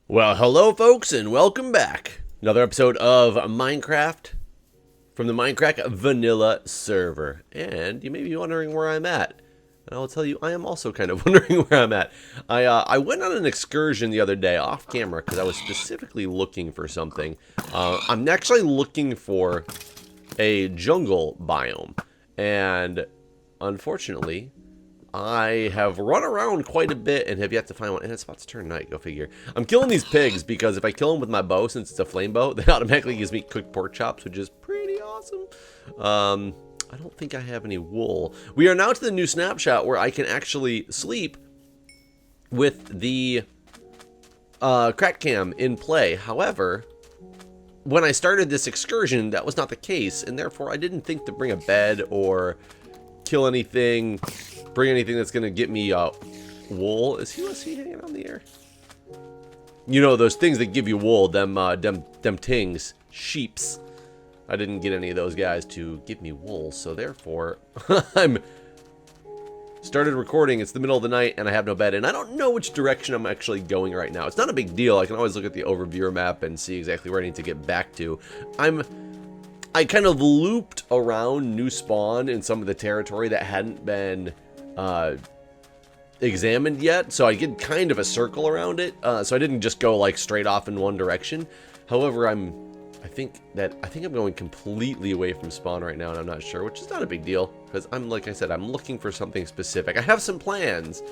Well, hello folks and welcome back. Another episode of Minecraft from the Mindcrack vanilla server. And you may be wondering where I'm at. And I'll tell you, I am also kind of wondering where I'm at. I went on an excursion the other day off camera because I was specifically looking for something. I'm actually looking for a jungle biome. And unfortunately, I have run around quite a bit and have yet to find one. And it's about to turn night, go figure. I'm killing these pigs because if I kill them with my bow, since it's a flame bow, that automatically gives me cooked pork chops, which is pretty awesome. I don't think I have any wool. We are now to the new snapshot where I can actually sleep with the crack cam in play. However, when I started this excursion, that was not the case, and therefore I didn't think to bring a bed or kill anything, bring anything that's gonna get me wool. Is he hanging on the air? You know those things that give you wool, them tings, sheeps. I didn't get any of those guys to give me wool, so therefore I'm started recording. It's the middle of the night and I have no bed, and I don't know which direction I'm actually going right now. It's not a big deal. I can always look at the overview map and see exactly where I need to get back to. I kind of looped around new spawn in some of the territory that hadn't been examined yet, so I did kind of a circle around it, so I didn't just go like straight off in one direction. However, I think I'm going completely away from spawn right now, and I'm not sure, which is not a big deal because like I said, I'm looking for something specific. I have some plans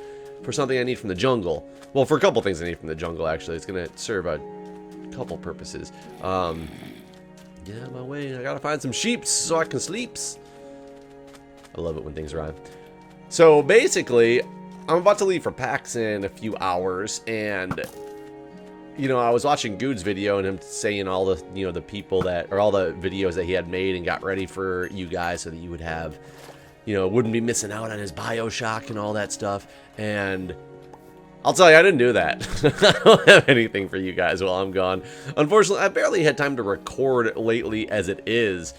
for something I need from the jungle. Well, for a couple things I need from the jungle, actually. It's gonna serve a couple purposes. Get out of my way. I gotta find some sheeps so I can sleeps. I love it when things rhyme. So basically, I'm about to leave for PAX in a few hours, and you know, I was watching Guude's video and him saying all the, you know, the people that, or all the videos that he had made and got ready for you guys so that you would have, you know, wouldn't be missing out on his BioShock and all that stuff. And I'll tell you, I didn't do that. I don't have anything for you guys while I'm gone. Unfortunately, I barely had time to record lately as it is.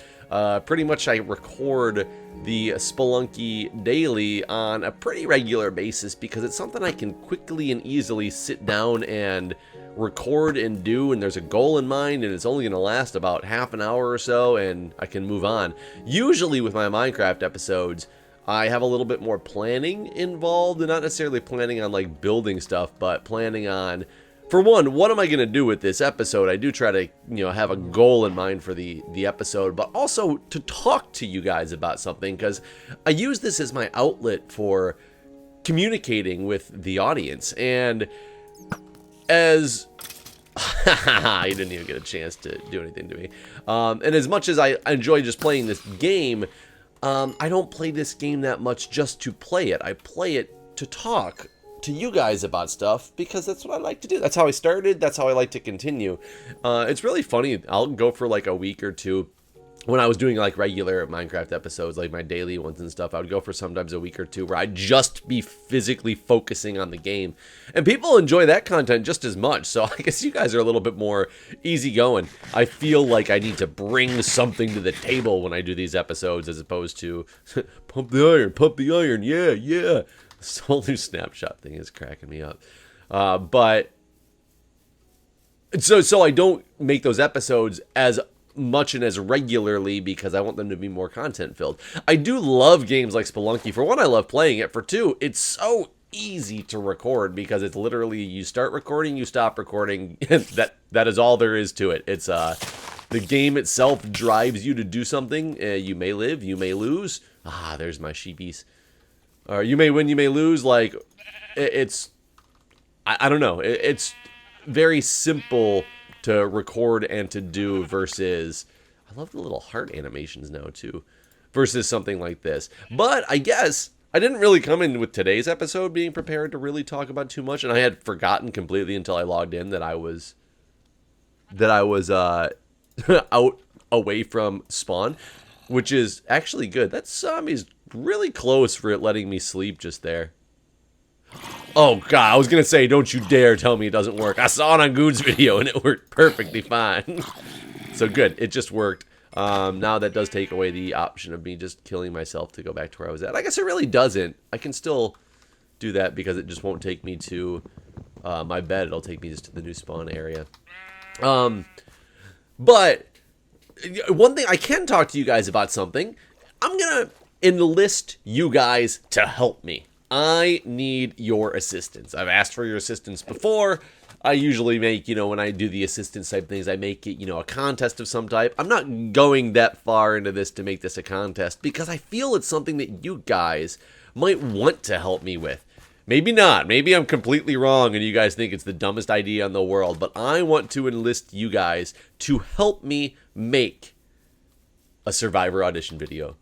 Pretty much I record the Spelunky daily on a pretty regular basis because it's something I can quickly and easily sit down and record and do, and there's a goal in mind, and it's only going to last about half an hour or so, and I can move on. Usually with my Minecraft episodes, I have a little bit more planning involved, and not necessarily planning on like building stuff, but planning on, for one, what am I going to do with this episode? I do try to, you know, have a goal in mind for the episode, but also to talk to you guys about something, because I use this as my outlet for communicating with the audience. And as I didn't even get a chance to do anything to me. And as much as I enjoy just playing this game, I don't play this game that much just to play it. I play it to talk to you guys about stuff because that's what I like to do. That's how I started. That's how I like to continue. It's really funny. I'll go for like a week or two. When I was doing like regular Minecraft episodes, like my daily ones and stuff, I would go for sometimes a week or two where I'd just be physically focusing on the game. And people enjoy that content just as much. So I guess you guys are a little bit more easygoing. I feel like I need to bring something to the table when I do these episodes as opposed to pump the iron, yeah, yeah. This whole new snapshot thing is cracking me up. But so I don't make those episodes as much and as regularly because I want them to be more content filled. I do love games like Spelunky. For one, I love playing it. For two, it's so easy to record because it's literally you start recording, you stop recording. that is all there is to it. It's the game itself drives you to do something. You may live, you may lose. Ah, there's my sheepies. You may win, you may lose. Like it's I don't know. It's very simple to record and to do versus, I love the little heart animations now too, versus something like this. But I guess I didn't really come in with today's episode being prepared to really talk about too much, and I had forgotten completely until I logged in that I was out away from spawn, which is actually good. That zombie's really close for it letting me sleep just there. Oh god, I was gonna say, don't you dare tell me it doesn't work. I saw it on Guude's video and it worked perfectly fine. So good, it just worked. Now that does take away the option of me just killing myself to go back to where I was at. I guess it really doesn't. I can still do that because it just won't take me to my bed. It'll take me just to the new spawn area. But one thing, I can talk to you guys about something. I'm going to enlist you guys to help me. I need your assistance. I've asked for your assistance before. I usually make, when I do the assistance type things, I make it, a contest of some type. I'm not going that far into this to make this a contest because I feel it's something that you guys might want to help me with. Maybe not. Maybe I'm completely wrong and you guys think it's the dumbest idea in the world, but I want to enlist you guys to help me make a Survivor audition video.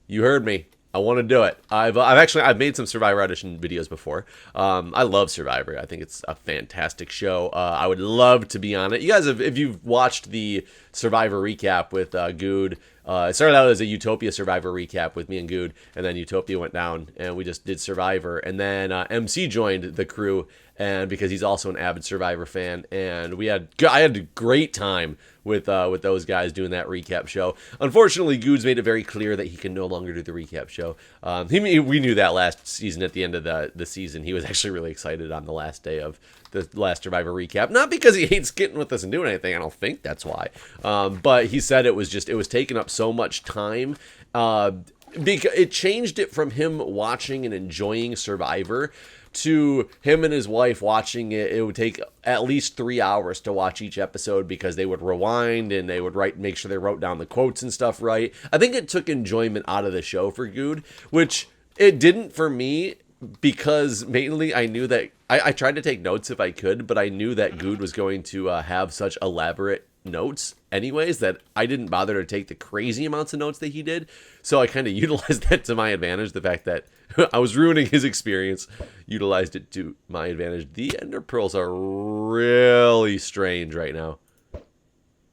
You heard me. I want to do it. I've made some Survivor audition videos before. I love Survivor. I think it's a fantastic show. I would love to be on it. You guys, if you've watched the Survivor recap with Guude, it started out as a Utopia Survivor recap with me and Guude, and then Utopia went down, and we just did Survivor. And then MC joined the crew, and because he's also an avid Survivor fan, and I had a great time with those guys doing that recap show. Unfortunately, Guude's made it very clear that he can no longer do the recap show. We knew that last season. At the end of the season, he was actually really excited on the last day of the last Survivor recap. Not because he hates getting with us and doing anything. I don't think that's why. But he said it was taking up so much time. Because it changed it from him watching and enjoying Survivor to him and his wife watching it. It would take at least 3 hours to watch each episode because they would rewind and they would make sure they wrote down the quotes and stuff right. I think it took enjoyment out of the show for Guude, which it didn't for me because mainly I knew that I tried to take notes if I could, but I knew that Guude was going to have such elaborate notes anyways that I didn't bother to take the crazy amounts of notes that he did. So I kind of utilized that to my advantage. The fact that I was ruining his experience, utilized it to my advantage. The ender pearls are really strange right now.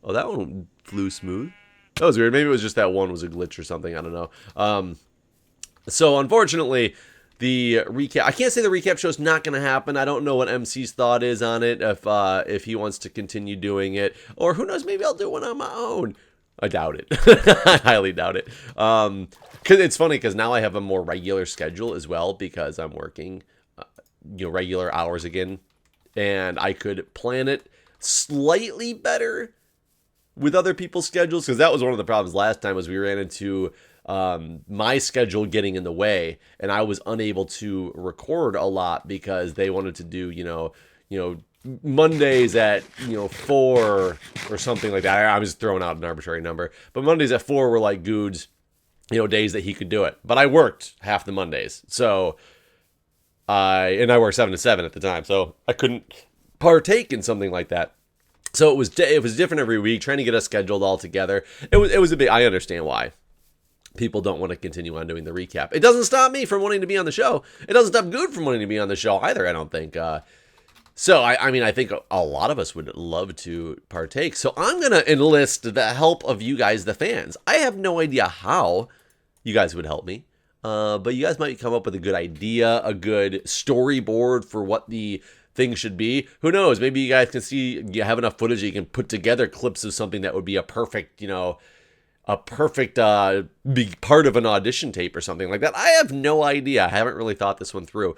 Oh, that one flew smooth. That was weird. Maybe it was just that one was a glitch or something. I don't know. So unfortunately, the recap, I can't say the recap show's not going to happen. I don't know what MC's thought is on it, if he wants to continue doing it. Or who knows, maybe I'll do one on my own. I doubt it. I highly doubt it. Because it's funny because now I have a more regular schedule as well because I'm working regular hours again. And I could plan it slightly better with other people's schedules. Because that was one of the problems last time was we ran into my schedule getting in the way and I was unable to record a lot because they wanted to do Mondays at 4 or something like that. I was throwing out an arbitrary number, but Mondays at 4 were like Guude's days that he could do it, but I worked half the Mondays, so I worked 7 to 7 at the time, so I couldn't partake in something like that. So it was different every week, trying to get us scheduled all together. It was a bit. I understand why people don't want to continue on doing the recap. It doesn't stop me from wanting to be on the show. It doesn't stop Guude from wanting to be on the show either, I don't think. So, I think a lot of us would love to partake. So I'm going to enlist the help of you guys, the fans. I have no idea how you guys would help me. But you guys might come up with a good idea, a good storyboard for what the thing should be. Who knows? Maybe you guys can see, you have enough footage that you can put together clips of something that would be a perfect, big part of an audition tape or something like that. I have no idea. I haven't really thought this one through.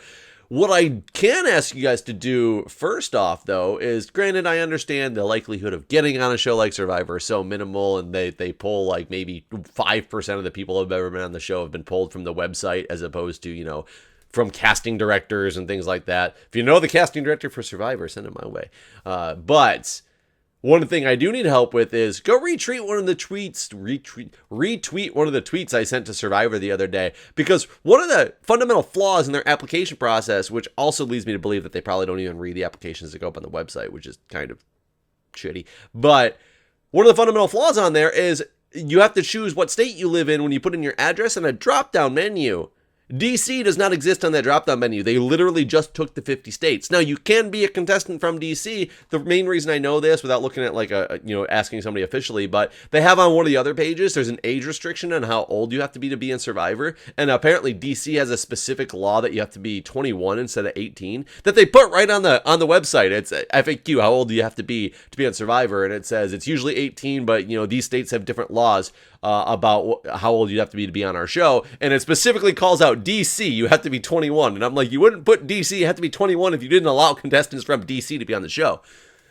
What I can ask you guys to do first off, though, is granted, I understand the likelihood of getting on a show like Survivor is so minimal, and they pull like maybe 5% of the people who have ever been on the show have been pulled from the website as opposed to, from casting directors and things like that. If you know the casting director for Survivor, send him my way. But one thing I do need help with is go retweet one of the tweets, retweet one of the tweets I sent to Survivor the other day, because one of the fundamental flaws in their application process, which also leads me to believe that they probably don't even read the applications that go up on the website, which is kind of shitty. But one of the fundamental flaws on there is you have to choose what state you live in when you put in your address in a drop-down menu. DC does not exist on that drop-down menu. They literally just took the 50 states. Now, you can be a contestant from DC. The main reason I know this, without looking at asking somebody officially, but they have on one of the other pages, there's an age restriction on how old you have to be in Survivor. And apparently DC has a specific law that you have to be 21 instead of 18 that they put right on the website. It's FAQ, how old do you have to be on Survivor? And it says it's usually 18, but these states have different laws. about how old you have to be on our show, and it specifically calls out DC. You have to be 21, and I'm like, you wouldn't put DC. You have to be 21 if you didn't allow contestants from DC to be on the show.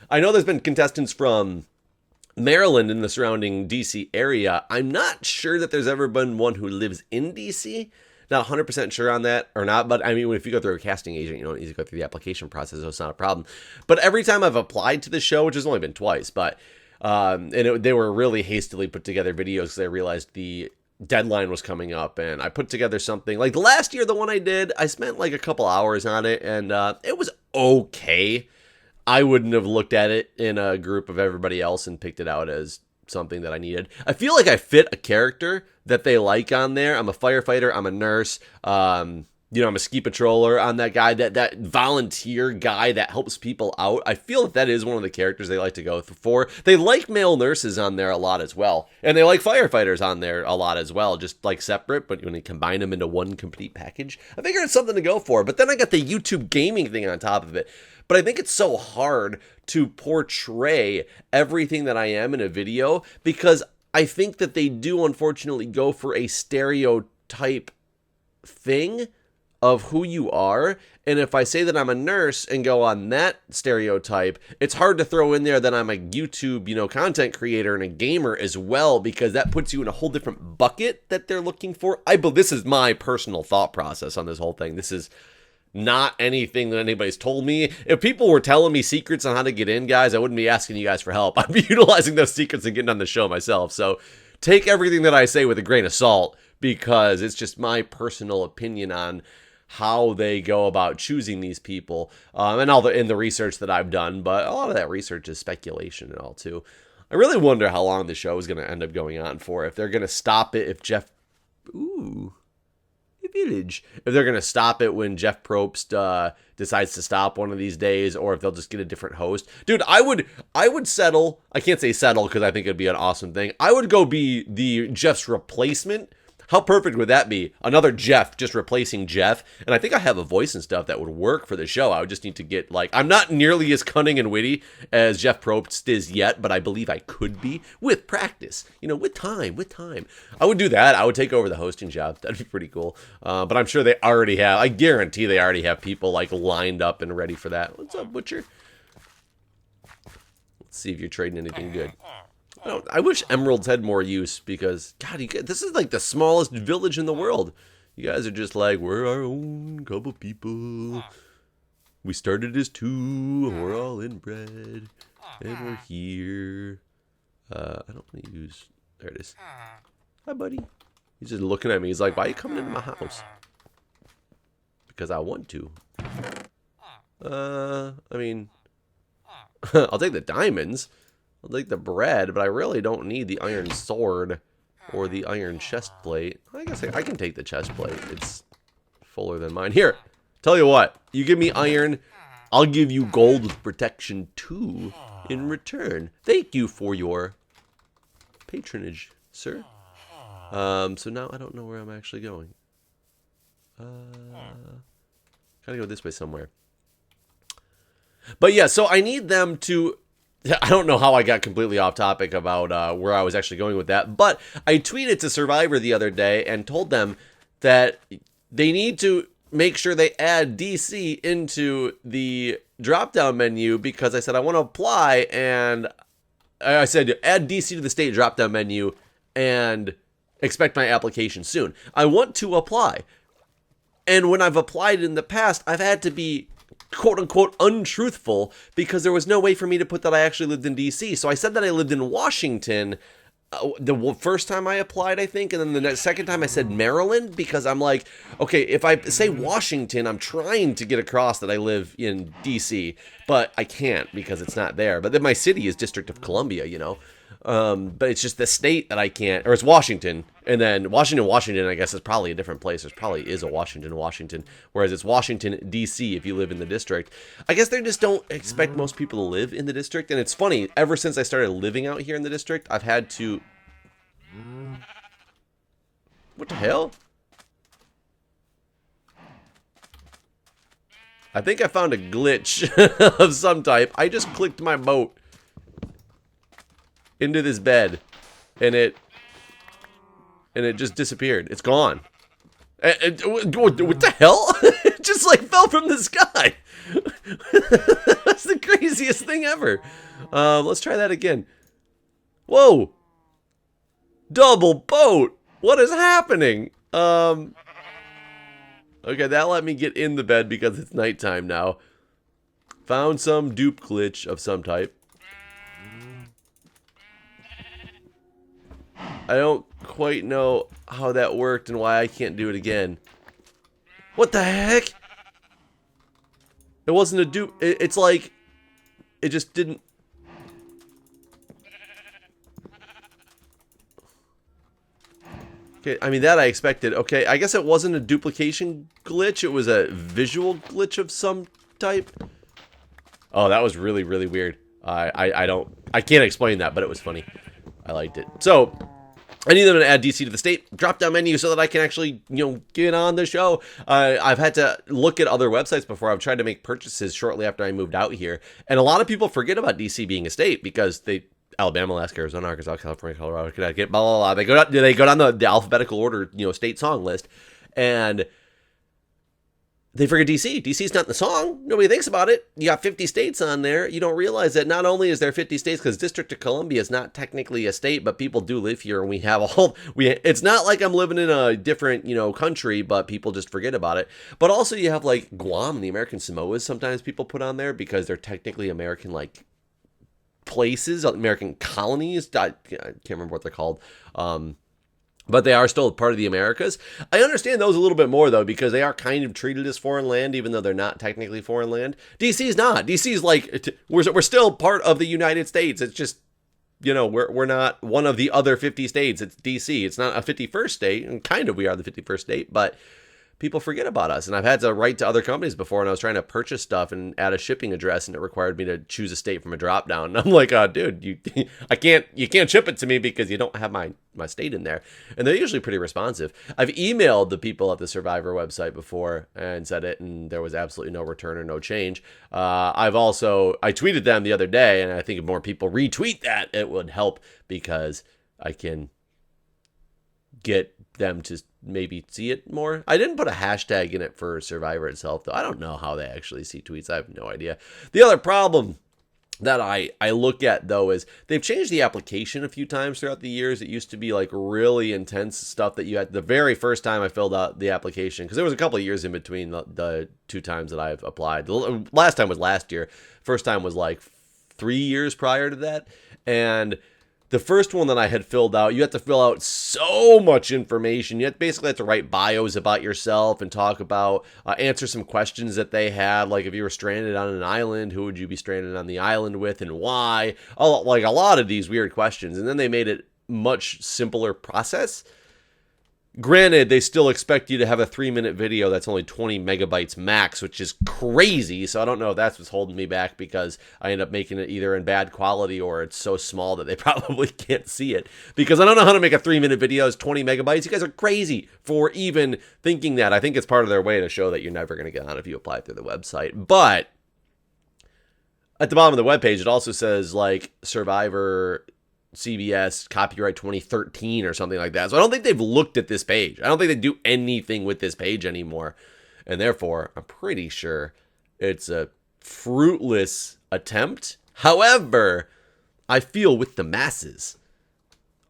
I know there's been contestants from Maryland and the surrounding DC area. I'm not sure that there's ever been one who lives in DC. Not 100% sure on that or not, but I mean, if you go through a casting agent, you don't need to go through the application process, so it's not a problem. But every time I've applied to the show, which has only been twice, but they were really hastily put together videos because I realized the deadline was coming up, and I put together something like the last year, the one I did, I spent like a couple hours on it, and it was okay. I wouldn't have looked at it in a group of everybody else and picked it out as something that I needed. I feel like I fit a character that they like on there. I'm a firefighter. I'm a nurse. I'm a ski patroller. I'm that guy, that volunteer guy that helps people out. I feel that is one of the characters they like to go for. They like male nurses on there a lot as well. And they like firefighters on there a lot as well, just like separate, but when you combine them into one complete package, I figured it's something to go for. But then I got the YouTube gaming thing on top of it. But I think it's so hard to portray everything that I am in a video because I think that they do unfortunately go for a stereotype thing of who you are. And if I say that I'm a nurse and go on that stereotype, it's hard to throw in there that I'm a YouTube, content creator and a gamer as well, because that puts you in a whole different bucket that they're looking for. This is my personal thought process on this whole thing. This is not anything that anybody's told me. If people were telling me secrets on how to get in, guys, I wouldn't be asking you guys for help. I'd be utilizing those secrets and getting on the show myself. So take everything that I say with a grain of salt, because it's just my personal opinion on how they go about choosing these people, and all in the research that I've done. But a lot of that research is speculation and all too. I really wonder how long the show is going to end up going on for. If they're going to stop it, if they're going to stop it when Jeff Probst decides to stop one of these days, or if they'll just get a different host. Dude, I would settle. I can't say settle because I think it'd be an awesome thing. I would go be the Jeff's replacement. How perfect would that be? Another Jeff just replacing Jeff. And I think I have a voice and stuff that would work for the show. I would just need to get I'm not nearly as cunning and witty as Jeff Probst is yet, but I believe I could be with practice, with time. I would do that. I would take over the hosting job. That'd be pretty cool. But I'm sure they already have, I guarantee they already have people lined up and ready for that. What's up, Butcher? Let's see if you're trading anything good. I wish emeralds had more use because, God, this is like the smallest village in the world. You guys are just like, we're our own couple people. We started as two, and we're all inbred, and we're here. I don't want to use, there it is. Hi, buddy. He's just looking at me. He's like, why are you coming into my house? Because I want to. I mean, I'll take the diamonds. I'll take the bread, but I really don't need the iron sword or the iron chest plate. I guess I can take the chest plate. It's fuller than mine. Here, tell you what. You give me iron, I'll give you gold with protection 2 in return. Thank you for your patronage, sir. So now I don't know where I'm actually going. Gotta go this way somewhere. But yeah, so I need them to... I don't know how I got completely off topic about where I was actually going with that, but I tweeted to Survivor the other day and told them that they need to make sure they add DC into the drop-down menu, because I said I want to apply, and I said add DC to the state drop-down menu and expect my application soon. I want to apply, and when I've applied in the past, I've had to be quote-unquote untruthful because there was no way for me to put that I actually lived in DC. So I said that I lived in Washington the first time I applied, I think, and then the second time I said Maryland, because I'm like, okay, if I say Washington, I'm trying to get across that I live in DC, but I can't because it's not there. But then my city is District of Columbia, but it's just the state that I can't, or it's Washington, and then Washington, I guess is probably a different place. There probably is a Washington, whereas it's Washington, D.C. if you live in the district. I guess they just don't expect most people to live in the district, and it's funny, ever since I started living out here in the district, I've had to... What the hell? I think I found a glitch of some type. I just clicked my boat into this bed, and it and it just disappeared. It's gone. What the hell? It just like fell from the sky. That's the craziest thing ever. Let's try that again. Whoa. Double boat. What is happening? Okay, that let me get in the bed because it's nighttime now. Found some dupe glitch of some type. I don't quite know how that worked and why I can't do it again. What the heck? It wasn't a dupe. It's like, it just didn't. Okay, I mean, that I expected. Okay, I guess it wasn't a duplication glitch. It was a visual glitch of some type. Oh, that was really, really weird. I can't explain that, but it was funny. I liked it. So, I need them to add DC to the state drop-down menu so that I can actually, get on the show. I've had to look at other websites before. I've tried to make purchases shortly after I moved out here. And a lot of people forget about DC being a state because Alabama, Alaska, Arizona, Arkansas, California, Colorado, Connecticut, blah, blah, blah. They go down the alphabetical order, state song list. And they forget DC. DC's not in the song. Nobody thinks about it. You got 50 states on there. You don't realize that not only is there 50 states, because District of Columbia is not technically a state, but people do live here, and we have it's not like I'm living in a different, country, but people just forget about it. But also you have, like, Guam and the American Samoas sometimes people put on there because they're technically American, like, places, American colonies. I can't remember what they're called. But they are still part of the Americas. I understand those a little bit more, though, because they are kind of treated as foreign land, even though they're not technically foreign land. DC's not. DC's like, we're still part of the United States. It's just, we're not one of the other 50 states. It's DC. It's not a 51st state, and kind of we are the 51st state, but people forget about us. And I've had to write to other companies before, and I was trying to purchase stuff and add a shipping address, and it required me to choose a state from a drop down. And I'm like, dude, you can't ship it to me because you don't have my state in there. And they're usually pretty responsive. I've emailed the people at the Survivor website before and said it, and there was absolutely no return or no change. I tweeted them the other day, and I think if more people retweet that, it would help because I can get them to maybe see it more. I didn't put a hashtag in it for Survivor itself, though. I don't know how they actually see tweets. I have no idea. The other problem that I look at, though, is they've changed the application a few times throughout the years. It used to be like really intense stuff that you had the very first time I filled out the application, because there was a couple of years in between the two times that I've applied. The last time was last year. First time was like 3 years prior to that. And the first one that I had filled out, you had to fill out so much information. You basically had to write bios about yourself and talk about, answer some questions that they had. Like if you were stranded on an island, who would you be stranded on the island with and why? Like a lot of these weird questions. And then they made it much simpler process. Granted, they still expect you to have a 3-minute video that's only 20 megabytes max, which is crazy. So I don't know if that's what's holding me back, because I end up making it either in bad quality or it's so small that they probably can't see it. Because I don't know how to make a 3-minute video as 20 megabytes. You guys are crazy for even thinking that. I think it's part of their way to show that you're never going to get on if you apply through the website. But at the bottom of the webpage, it also says like Survivor CBS copyright 2013 or something like that. So I don't think they've looked at this page. I don't think they do anything with this page anymore. And therefore, I'm pretty sure it's a fruitless attempt. However, I feel with the masses,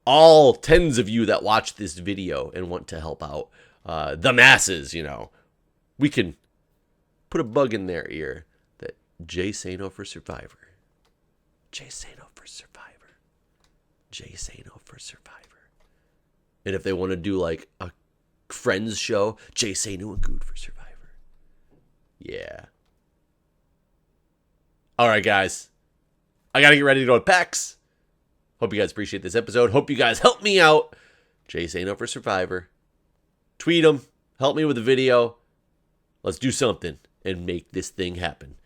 all tens of you that watch this video and want to help out the masses, we can put a bug in their ear that Jay Sano for Survivor. Jay Sano for Survivor. Jay Sano for Survivor. And if they want to do like a Friends show, Jay Sano and Guude for Survivor. Yeah. All right, guys. I got to get ready to go to PAX. Hope you guys appreciate this episode. Hope you guys help me out. Jay Sano for Survivor. Tweet them. Help me with the video. Let's do something and make this thing happen.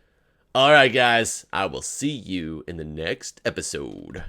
All right, guys. I will see you in the next episode.